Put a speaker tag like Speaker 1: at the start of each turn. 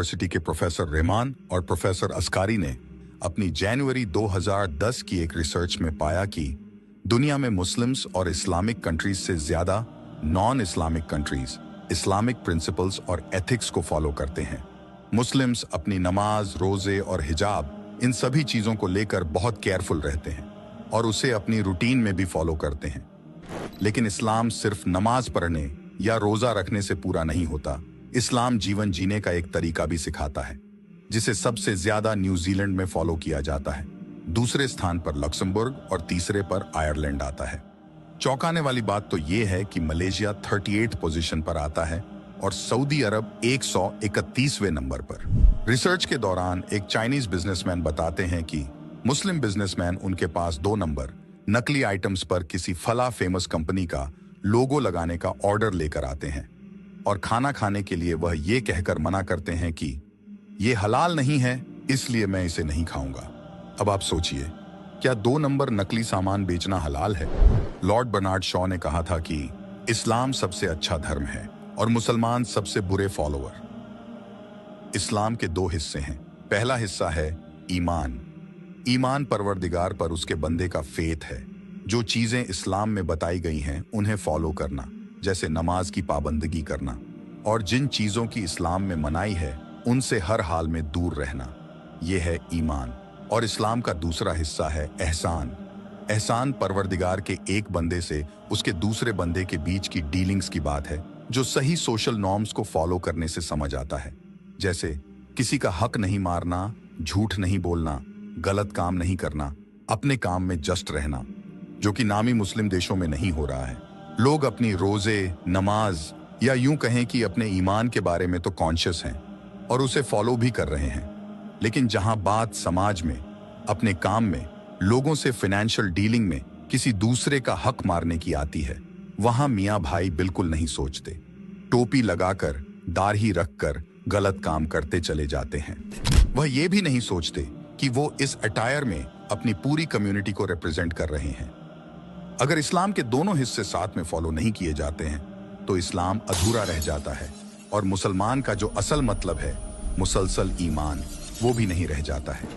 Speaker 1: University के professor Rahman और professor अस्कारी ने अपनी जनवरी 2010 की एक रिसर्च में पाया कि दुनिया में मुस्लिम्स और इस्लामिक कंट्रीज से ज्यादा non Islamic countries Islamic principles और एथिक्स को फॉलो करते हैं। मुस्लिम्स अपनी नमाज, रोजे और हिजाब इन सभी चीजों को लेकर बहुत केयरफुल रहते हैं और उसे अपनी रूटीन में भी फॉलो करते हैं। लेकिन इस्लाम सिर्फ नमाज पढ़ने या रोजा रखने से पूरा नहीं होता। इस्लाम जीवन जीने का एक तरीका भी सिखाता है, जिसे सबसे ज्यादा न्यूजीलैंड में फॉलो किया जाता है। दूसरे स्थान पर लक्समबर्ग और तीसरे पर आयरलैंड आता है। चौंकाने वाली बात तो यह है कि मलेशिया 38 पोजीशन पर आता है और सऊदी अरब 131वें नंबर पर। रिसर्च के दौरान एक चाइनीज बिजनेसमैन बताते हैं कि मुस्लिम बिजनेसमैन उनके पास 2 नंबर नकली आइटम्स पर किसी फला फेमस कंपनी का लोगो लगाने का ऑर्डर लेकर आते हैं और खाना खाने के लिए वह ये कहकर मना करते हैं कि ये हलाल नहीं है, इसलिए मैं इसे नहीं खाऊंगा। अब आप सोचिए, क्या 2 नंबर नकली सामान बेचना हलाल है? लॉर्ड बर्नार्ड शॉ ने कहा था कि इस्लाम सबसे अच्छा धर्म है और मुसलमान सबसे बुरे फॉलोअर। इस्लाम के 2 हिस्से हैं। पहला हिस्सा है ईमान। ईमान परवरदिगार पर उसके बंदे का फेथ है। जो चीजें इस्लाम में बताई गई हैं उन्हें फॉलो करना, जैसे नमाज की पाबंदगी करना, और जिन चीजों की इस्लाम में मनाही है उनसे हर हाल में दूर रहना। यह है ईमान। और इस्लाम का दूसरा हिस्सा है एहसान। एहसान परवरदिगार के एक बंदे से उसके दूसरे बंदे के बीच की डीलिंग्स की बात है, जो सही सोशल नॉर्म्स को फॉलो करने से समझ आता है, जैसे किसी का हक नहीं मारना, झूठ नहीं बोलना, गलत काम नहीं करना, अपने काम में जस्ट रहना, जो कि नामी मुस्लिम देशों में नहीं हो रहा है। लोग अपनी रोजे, नमाज या यूं कहें कि अपने ईमान के बारे में तो कॉन्शियस हैं और उसे फॉलो भी कर रहे हैं, लेकिन जहां बात समाज में, अपने काम में, लोगों से फाइनेंशियल डीलिंग में किसी दूसरे का हक मारने की आती है, वहां मियां भाई बिल्कुल नहीं सोचते। टोपी लगाकर, दाढ़ी रखकर गलत काम करते चले जाते हैं। वह ये भी नहीं सोचते कि वो इस अटायर में अपनी पूरी कम्युनिटी को रिप्रेजेंट कर रहे हैं। अगर इस्लाम के दोनों हिस्से साथ में फॉलो नहीं किए जाते हैं तो इस्लाम अधूरा रह जाता है और मुसलमान का जो असल मतलब है, मुसलसल ईमान, वो भी नहीं रह जाता है।